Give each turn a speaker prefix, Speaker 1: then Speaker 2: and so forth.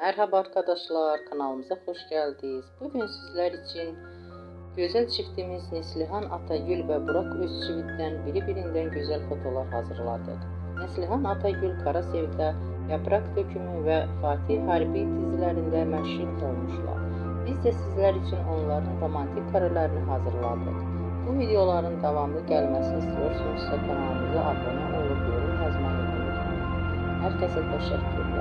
Speaker 1: Merhaba arkadaşlar, kanalımıza hoş geldiniz. Bugün sizler için güzel çiftimiz Neslihan Atagül ve Burak Özçivit'ten birbirinden güzel fotolar hazırladık. Neslihan Atagül Kara Sevda, Yaprak Dökümü ve Fatih Harbi dizilerinde meşhur olmuşlar. Biz de sizler için onların romantik karelerini hazırladık. Bu videoların devamlı gelmesini istiyorsanız kanalımıza abone olup yorum yazmayı unutmayın. Herkese teşekkürler.